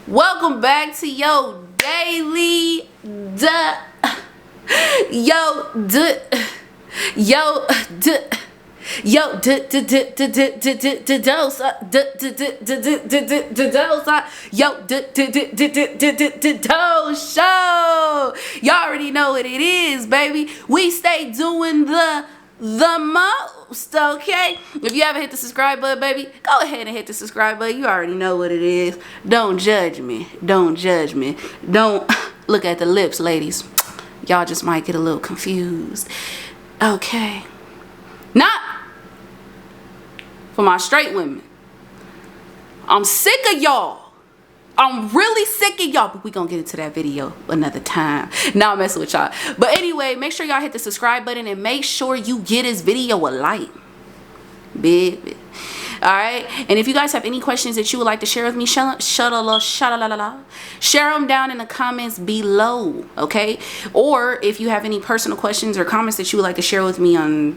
Welcome back to your daily dose show. Y'all already know what it is, baby. We stay doing the most, okay? If you haven't hit the subscribe button, baby, go ahead and hit the subscribe button. You already know what it is. Don't judge me. Don't judge me. Don't look at the lips, ladies. Y'all just might get a little confused. Okay. Not for my straight women. I'm sick of y'all. I'm really sick of y'all, but we gonna get into that video another time. Now I'm messing with y'all. But anyway, make sure y'all hit the subscribe button and make sure you get this video a like. Baby. Alright? And if you guys have any questions that you would like to share with me, share them down in the comments below. Okay? Or if you have any personal questions or comments that you would like to share with me on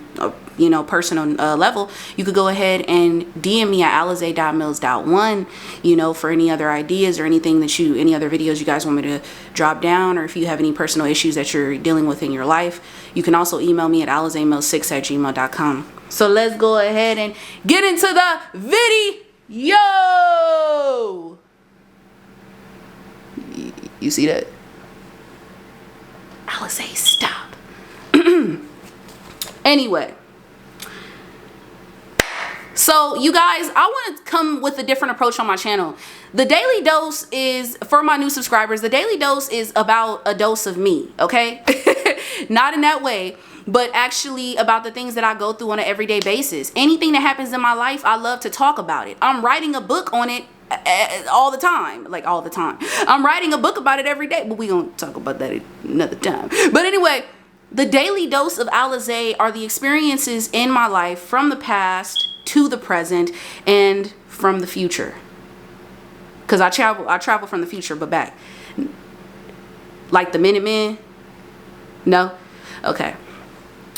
personal level, you could go ahead and DM me at alize.mills.1, for any other ideas or anything that any other videos you guys want me to drop down, or if you have any personal issues that you're dealing with in your life, you can also email me at alizemills6@gmail.com. So let's go ahead and get into the video. You see that? Alize, stop. Anyway. So you guys, I want to come with a different approach on my channel. The daily dose is, for my new subscribers, the daily dose is about a dose of me, okay? Not in that way, but actually about the things that I go through on an everyday basis. Anything that happens in my life, I love to talk about it. I'm writing a book on it all the time, like all the time. I'm writing a book about it every day, but we gonna talk about that another time. But anyway, the daily dose of Alize are the experiences in my life from the past to the present and from the future. Cause I travel from the future but back. Like the Minutemen? No? Okay.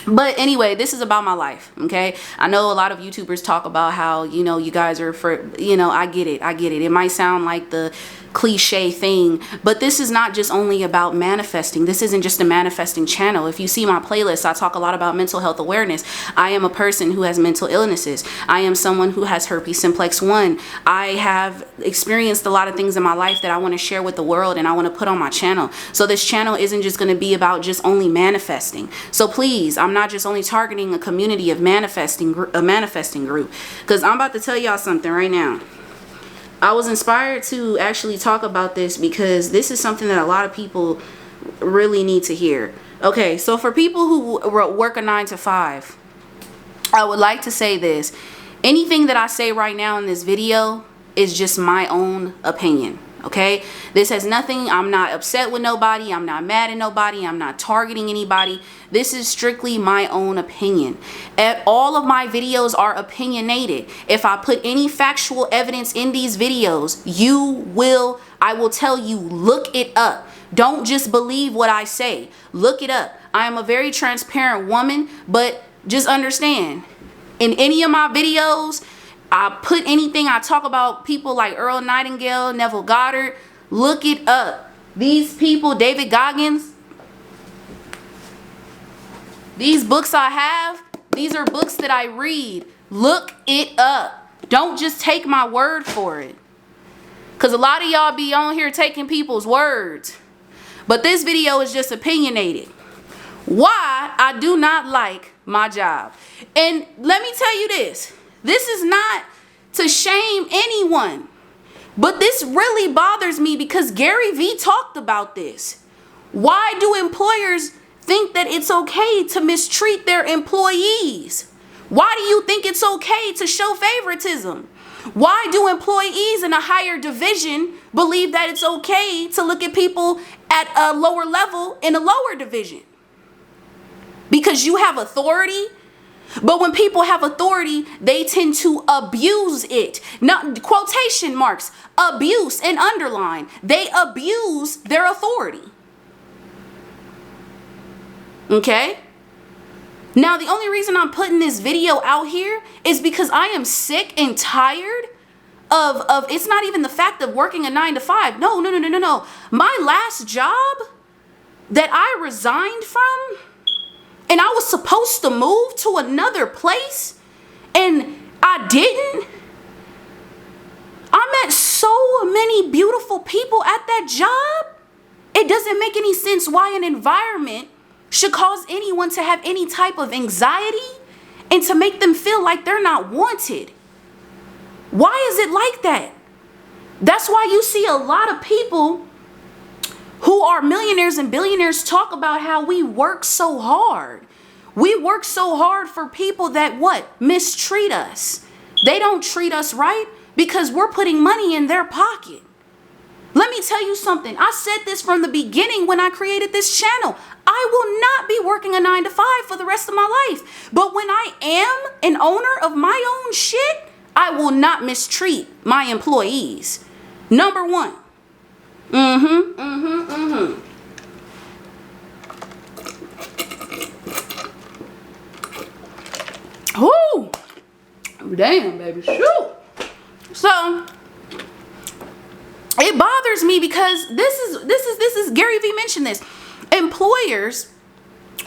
But anyway, this is about my life, okay? I know a lot of YouTubers talk about how, you guys are I get it. It might sound like the cliche thing, but this is not just only about manifesting. This isn't just a manifesting channel. If you see my playlist, I talk a lot about mental health awareness. I am a person who has mental illnesses. I am someone who has herpes simplex 1. I have experienced a lot of things in my life that I want to share with the world and I want to put on my channel. So this channel isn't just going to be about just only manifesting. So please, I'm not just only targeting a community of a manifesting group, because I'm about to tell y'all something right now. I was inspired to actually talk about this because this is something that a lot of people really need to hear. Okay, so for people who work a 9 to 5, I would like to say this. Anything that I say right now in this video is just my own opinion. Okay, this has nothing, I'm not upset with nobody, I'm not mad at nobody, I'm not targeting anybody. This is strictly my own opinion. All of my videos are opinionated. If I put any factual evidence in these videos, I will tell you, look it up. Don't just believe what I say. Look it up. I am a very transparent woman, but just understand, in any of my videos, I put anything, I talk about people like Earl Nightingale, Neville Goddard. Look it up. These people, David Goggins, these books I have, these are books that I read. Look it up. Don't just take my word for it. Because a lot of y'all be on here taking people's words. But this video is just opinionated. Why I do not like my job. And let me tell you this. This is not to shame anyone, but this really bothers me because Gary Vee talked about this. Why do employers think that it's okay to mistreat their employees? Why do you think it's okay to show favoritism? Why do employees in a higher division believe that it's okay to look at people at a lower level in a lower division? Because you have authority? But when people have authority, they tend to abuse it. Not quotation marks, abuse and underline. They abuse their authority. Okay? Now, the only reason I'm putting this video out here is because I am sick and tired of it's not even the fact of working a 9 to 5. No, no, no, no, no, no. My last job that I resigned from, and I was supposed to move to another place, and I didn't. I met so many beautiful people at that job. It doesn't make any sense why an environment should cause anyone to have any type of anxiety and to make them feel like they're not wanted. Why is it like that? That's why you see a lot of people who are millionaires and billionaires talk about how we work so hard. We work so hard for people that what? Mistreat us. They don't treat us right because we're putting money in their pocket. Let me tell you something. I said this from the beginning when I created this channel. I will not be working a 9 to 5 for the rest of my life. But when I am an owner of my own shit, I will not mistreat my employees. Number one. Whoo! Damn, baby. Shoot. So it bothers me because this is Gary Vee mentioned this. Employers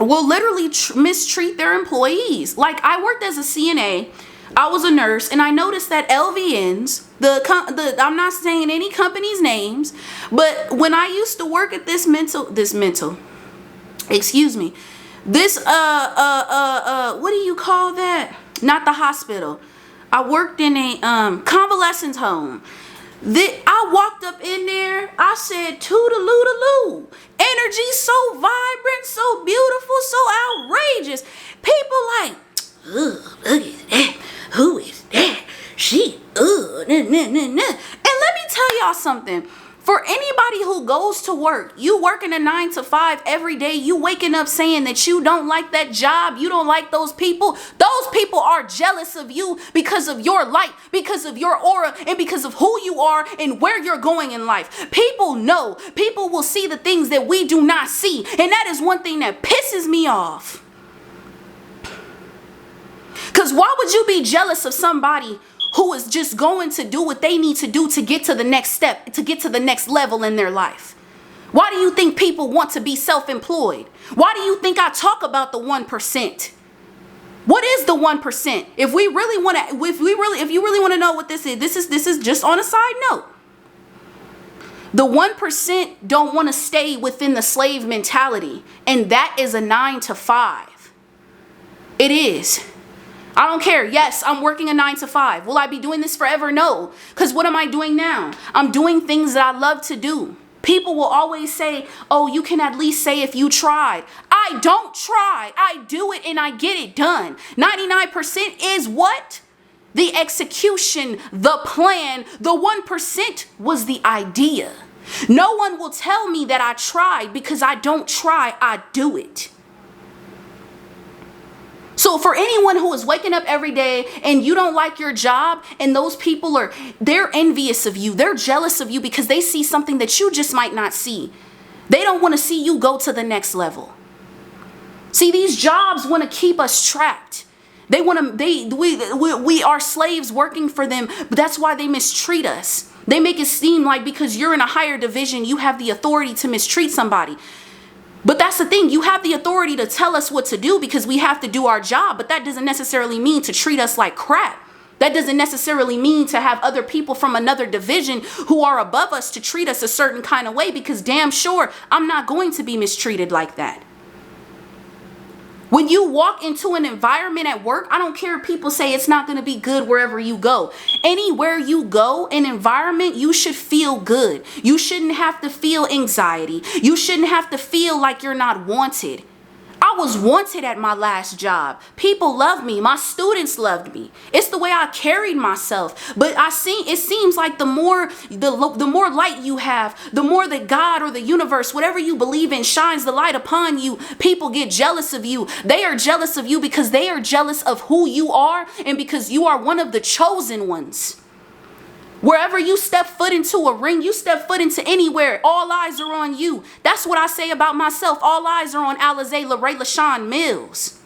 will literally mistreat their employees. Like, I worked as a CNA. I was a nurse, and I noticed that LVNs, I'm not saying any company's names, but when I used to work at this what do you call that? Not the hospital. I worked in a convalescent home. I walked up in there, I said, toodaloo-daloo. Energy so vibrant, so beautiful, so outrageous. People like, ugh, look at that. Who is that? She, ugh, nah, nah, nah, nah. And let me tell y'all something. For anybody who goes to work, you working a 9 to 5 every day, you waking up saying that you don't like that job, you don't like those people are jealous of you because of your light, because of your aura, and because of who you are and where you're going in life. People know, people will see the things that we do not see, and that is one thing that pisses me off. Because why would you be jealous of somebody who is just going to do what they need to do to get to the next step, to get to the next level in their life? Why do you think people want to be self-employed? Why do you think I talk about the 1%? What is the 1%? If you really want to know what this is just on a side note. The 1% don't want to stay within the slave mentality, and that is a 9 to 5. It is. I don't care. Yes, I'm working a 9 to 5. Will I be doing this forever? No. Because what am I doing now? I'm doing things that I love to do. People will always say, oh, you can at least say if you tried. I don't try. I do it and I get it done. 99% is what? The execution, the plan. The 1% was the idea. No one will tell me that I tried because I don't try. I do it. So for anyone who is waking up every day and you don't like your job, and those people they're envious of you. They're jealous of you because they see something that you just might not see. They don't want to see you go to the next level. See, these jobs want to keep us trapped. We are slaves working for them, but that's why they mistreat us. They make it seem like because you're in a higher division, you have the authority to mistreat somebody. But that's the thing. You have the authority to tell us what to do because we have to do our job. But that doesn't necessarily mean to treat us like crap. That doesn't necessarily mean to have other people from another division who are above us to treat us a certain kind of way, because damn sure I'm not going to be mistreated like that. When you walk into an environment at work, I don't care if people say it's not going to be good wherever you go. Anywhere you go, an environment, you should feel good. You shouldn't have to feel anxiety. You shouldn't have to feel like you're not wanted. I was wanted at my last job. People loved me. My students loved me. It's the way I carried myself. But it seems like the more light you have, the more that God or the universe, whatever you believe in, shines the light upon you, people get jealous of you. They are jealous of you because they are jealous of who you are and because you are one of the chosen ones. Wherever you step foot into a ring, you step foot into anywhere, all eyes are on you. That's what I say about myself. All eyes are on Alize LaRae LaShawn Mills.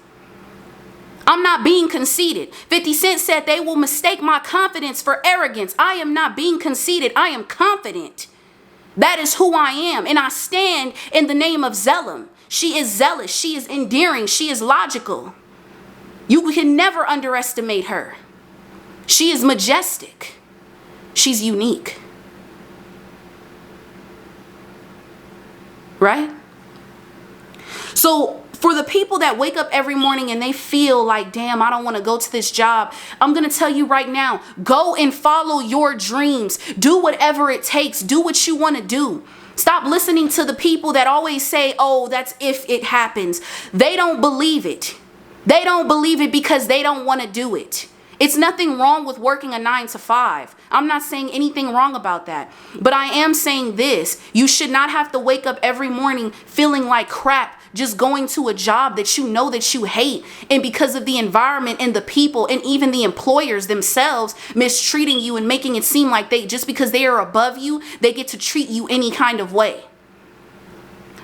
I'm not being conceited. 50 Cent said they will mistake my confidence for arrogance. I am not being conceited. I am confident. That is who I am. And I stand in the name of Zelim. She is zealous. She is endearing. She is logical. You can never underestimate her. She is majestic. She's unique. Right? So for the people that wake up every morning and they feel like, damn, I don't want to go to this job, I'm going to tell you right now, go and follow your dreams. Do whatever it takes. Do what you want to do. Stop listening to the people that always say, oh, that's if it happens. They don't believe it. They don't believe it because they don't want to do it. It's nothing wrong with working a 9 to 5. I'm not saying anything wrong about that. But I am saying this. You should not have to wake up every morning feeling like crap, just going to a job that you know that you hate. And because of the environment and the people and even the employers themselves mistreating you and making it seem like just because they are above you, they get to treat you any kind of way.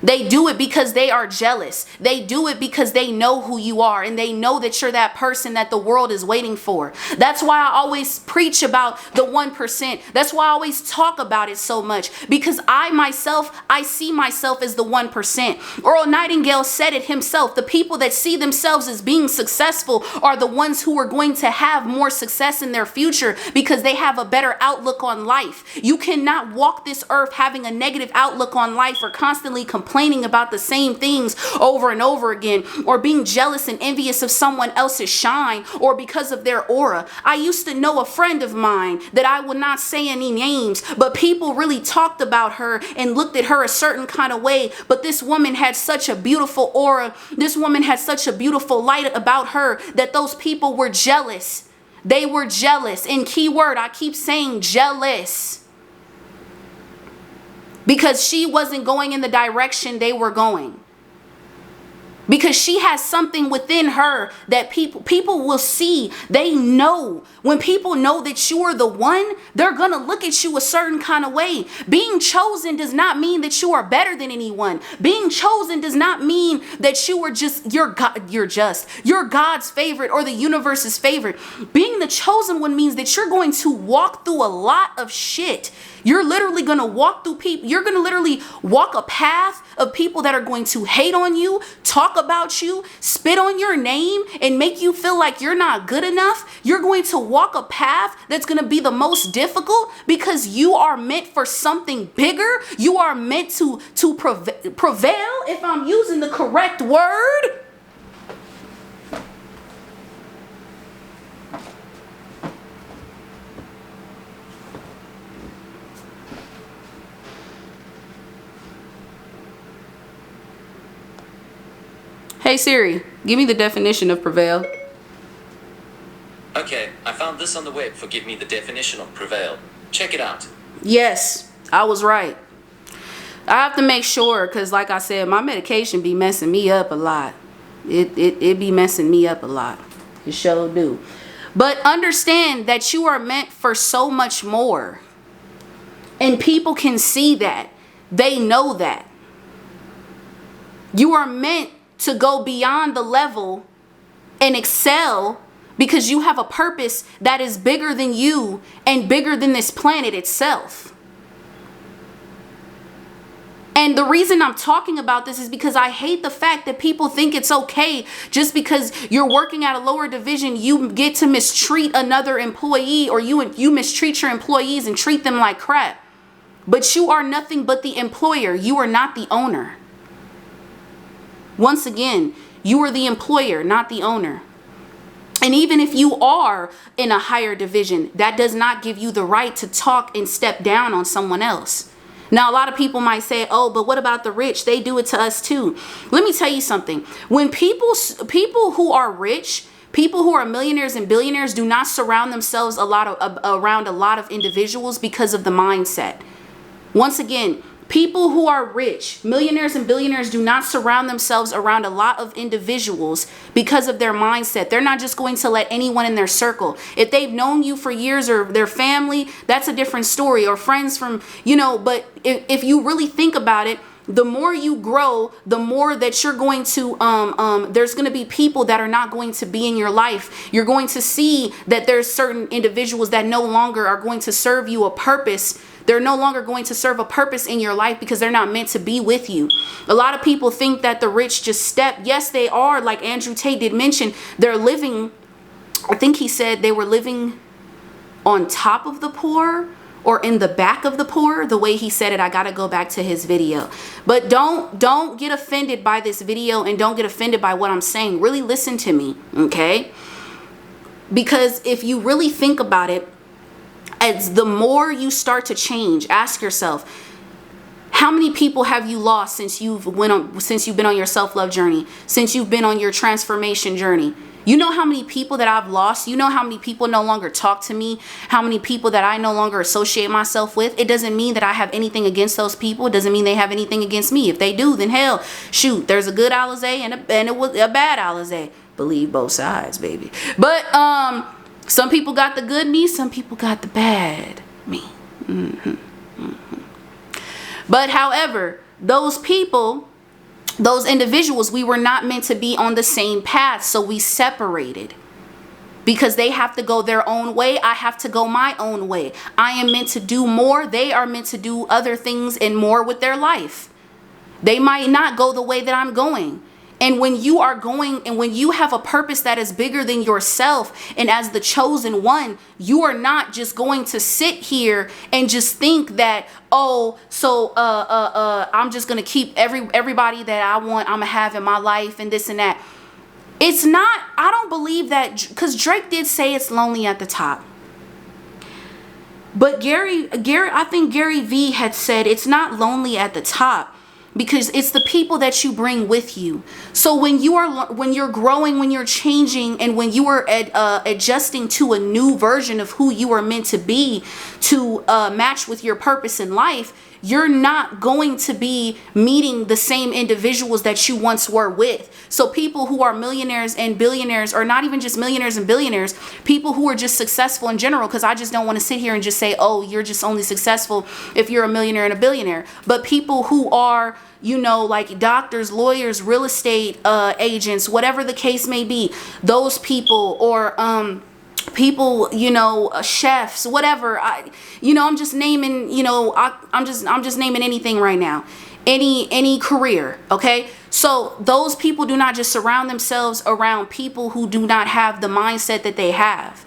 They do it because they are jealous. They do it because they know who you are and they know that you're that person that the world is waiting for. That's why I always preach about the 1%. That's why I always talk about it so much, because I see myself as the 1%. Earl Nightingale said it himself. The people that see themselves as being successful are the ones who are going to have more success in their future because they have a better outlook on life. You cannot walk this earth having a negative outlook on life or constantly complaining about the same things over and over again, or being jealous and envious of someone else's shine or because of their aura. I used to know a friend of mine that I would not say any names, but people really talked about her and looked at her a certain kind of way. But this woman had such a beautiful aura. This woman had such a beautiful light about her that those people were jealous. They were jealous. And keyword, I keep saying jealous. Because she wasn't going in the direction they were going. Because she has something within her that people will see. They know. When people know that you are the one, they're going to look at you a certain kind of way. Being chosen does not mean that you are better than anyone. Being chosen does not mean that you are you're God's favorite or the universe's favorite. Being the chosen one means that you're going to walk through a lot of shit. You're literally going to walk through people. You're going to literally walk a path of people that are going to hate on you, talk about you, spit on your name, and make you feel like you're not good enough. You're going to walk a path that's going to be the most difficult because you are meant for something bigger. You are meant to prevail, if I'm using the correct word. Hey Siri, give me the definition of prevail. Okay, I found this on the web for give me the definition of prevail. Check it out. Yes, I was right. I have to make sure, because like I said, my medication be messing me up a lot. It be messing me up a lot. It sure do. But understand that you are meant for so much more. And people can see that. They know that. You are meant to go beyond the level and excel because you have a purpose that is bigger than you and bigger than this planet itself. And the reason I'm talking about this is because I hate the fact that people think it's okay just because you're working at a lower division, you get to mistreat another employee, or you mistreat your employees and treat them like crap. But you are nothing but the employer. You are not the owner. Once again, you are the employer, not the owner. And even if you are in a higher division, that does not give you the right to talk and step down on someone else. Now, a lot of people might say, oh, but what about the rich? They do it to us too. Let me tell you something. When people who are rich, people who are millionaires and billionaires do not surround themselves around a lot of individuals because of the mindset. Once again, people who are rich, millionaires and billionaires, do not surround themselves around a lot of individuals because of their mindset. They're not just going to let anyone in their circle. If they've known you for years or their family, that's a different story, or friends from, but if you really think about it, the more you grow, the more that you're going to, there's going to be people that are not going to be in your life. You're going to see that there's certain individuals that no longer are going to serve you a purpose. They're no longer going to serve a purpose in your life because they're not meant to be with you. A lot of people think that the rich just step. Yes, they are. Like Andrew Tate did mention, they're living, I think he said they were living on top of the poor or in the back of the poor. The way he said it, I got to go back to his video. But don't get offended by this video, and don't get offended by what I'm saying. Really listen to me, okay? Because if you really think about it, as the more you start to change, ask yourself, how many people have you lost since you've been on your self-love journey, since you've been on your transformation journey? You know how many people that I've lost? You know how many people no longer talk to me? How many people that I no longer associate myself with? It doesn't mean that I have anything against those people. It doesn't mean they have anything against me. If they do, then hell, shoot, there's a good Alize and a bad Alize. Believe both sides, baby. But some people got the good me, some people got the bad me. But however, those people, those individuals, we were not meant to be on the same path, so we separated. Because they have to go their own way, I have to go my own way. I am meant to do more, they are meant to do other things and more with their life. They might not go the way that I'm going. And when you are going, and when you have a purpose that is bigger than yourself, and as the chosen one, you are not just going to sit here and just think that, oh, so I'm just gonna keep everybody that I want, I'm gonna have in my life and this and that. It's not. I don't believe that, because Drake did say it's lonely at the top. But I think Gary V had said it's not lonely at the top, because it's the people that you bring with you. So when you're growing, when you're changing, and when you are adjusting to a new version of who you are meant to be, to match with your purpose in life, you're not going to be meeting the same individuals that you once were with. So people who are millionaires and billionaires, or not even just millionaires and billionaires, people who are just successful in general, because I just don't want to sit here and just say, oh, you're just only successful if you're a millionaire and a billionaire. But people who are, you know, like doctors, lawyers, real estate agents, whatever the case may be, those people, or people, you know, chefs, whatever. I'm just naming, I'm just naming anything right now, any career. Okay, so those people do not just surround themselves around people who do not have the mindset that they have.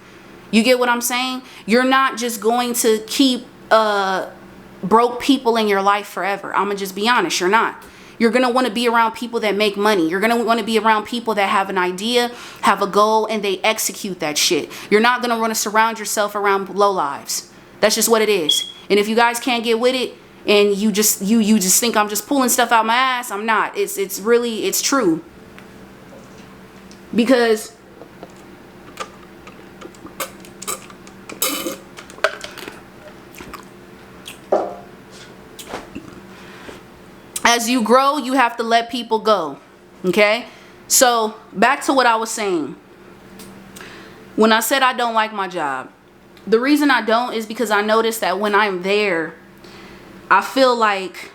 You get what I'm saying? You're not just going to keep broke people in your life forever. I'm gonna just be honest, you're not. You're going to want to be around people that make money. You're going to want to be around people that have an idea, have a goal, and they execute that shit. You're not going to want to surround yourself around lowlives. That's just what it is. And if you guys can't get with it, and you just think I'm just pulling stuff out my ass, I'm not. It's true. Because as you grow, you have to let people go. Okay? So back to what I was saying. When I said I don't like my job, the reason I don't is because I noticed that when I'm there, I feel like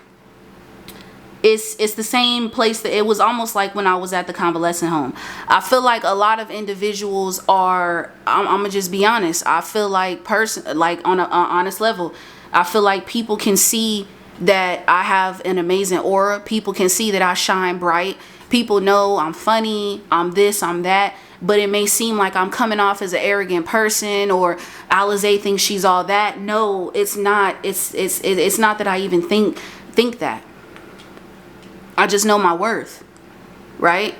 it's the same place that it was almost like when I was at the convalescent home. I feel like a lot of individuals are, I'm gonna just be honest, I feel like like on an honest level, I feel like people can see that I have an amazing aura. People can see that I shine bright. People know I'm funny, I'm this, I'm that. But it may seem like I'm coming off as an arrogant person, or Alize thinks she's all that. No, it's not. It's not that I even think that. I just know my worth, right?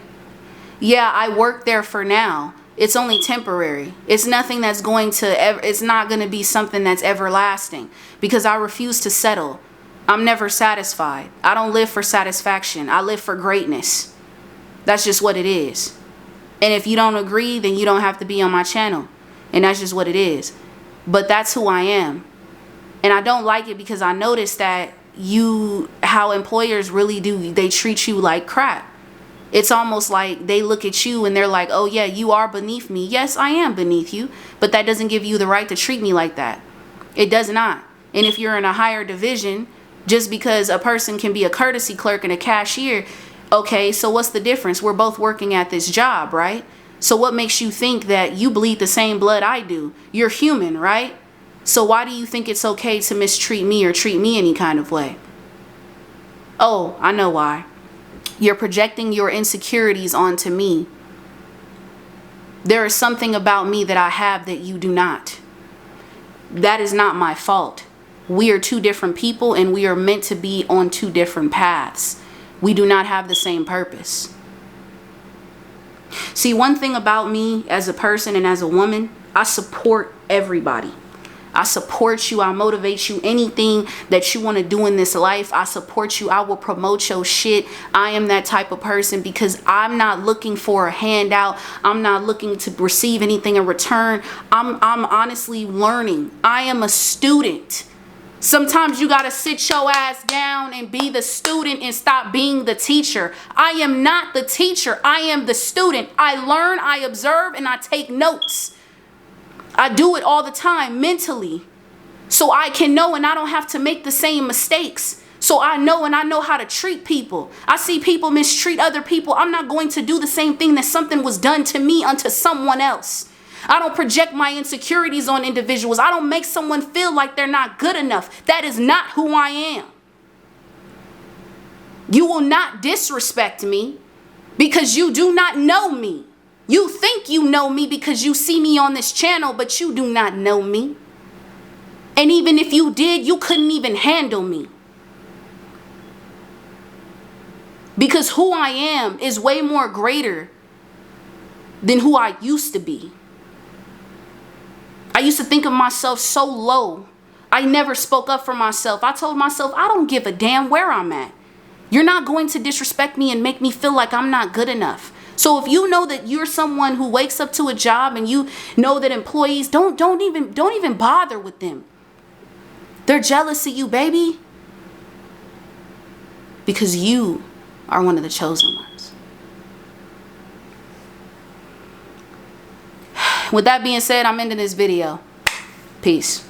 Yeah, I work there for now. It's only temporary. It's nothing that's going to it's not going to be something that's everlasting, because I refuse to settle. I'm never satisfied. I don't live for satisfaction. I live for greatness. That's just what it is. And if you don't agree, then you don't have to be on my channel. And that's just what it is. But that's who I am. And I don't like it because I noticed that how employers really do, they treat you like crap. It's almost like they look at you and they're like, oh yeah, you are beneath me. Yes, I am beneath you. But that doesn't give you the right to treat me like that. It does not. And if you're in a higher division, Just because a person can be a courtesy clerk and a cashier, okay, so what's the difference? We're both working at this job, right? So what makes you think that you bleed the same blood I do? You're human, right? So why do you think it's okay to mistreat me or treat me any kind of way? Oh, I know why. You're projecting your insecurities onto me. There is something about me that I have that you do not. That is not my fault. We are two different people and we are meant to be on two different paths. We do not have the same purpose. See, one thing about me as a person and as a woman, I support everybody. I support you. I motivate you. Anything that you want to do in this life, I support you. I will promote your shit. I am that type of person because I'm not looking for a handout. I'm not looking to receive anything in return. I'm honestly learning. I am a student. Sometimes you got to sit your ass down and be the student and stop being the teacher. I am not the teacher. I am the student. I learn, I observe, and I take notes. I do it all the time mentally so I can know and I don't have to make the same mistakes. So I know and I know how to treat people. I see people mistreat other people. I'm not going to do the same thing that something was done to me unto someone else. I don't project my insecurities on individuals. I don't make someone feel like they're not good enough. That is not who I am. You will not disrespect me because you do not know me. You think you know me because you see me on this channel, but you do not know me. And even if you did, you couldn't even handle me. Because who I am is way more greater than who I used to be. I used to think of myself so low. I never spoke up for myself. I told myself, I don't give a damn where I'm at. You're not going to disrespect me and make me feel like I'm not good enough. So if you know that you're someone who wakes up to a job and you know that employees don't even bother with them. They're jealous of you, baby. Because you are one of the chosen ones. With that being said, I'm ending this video. Peace.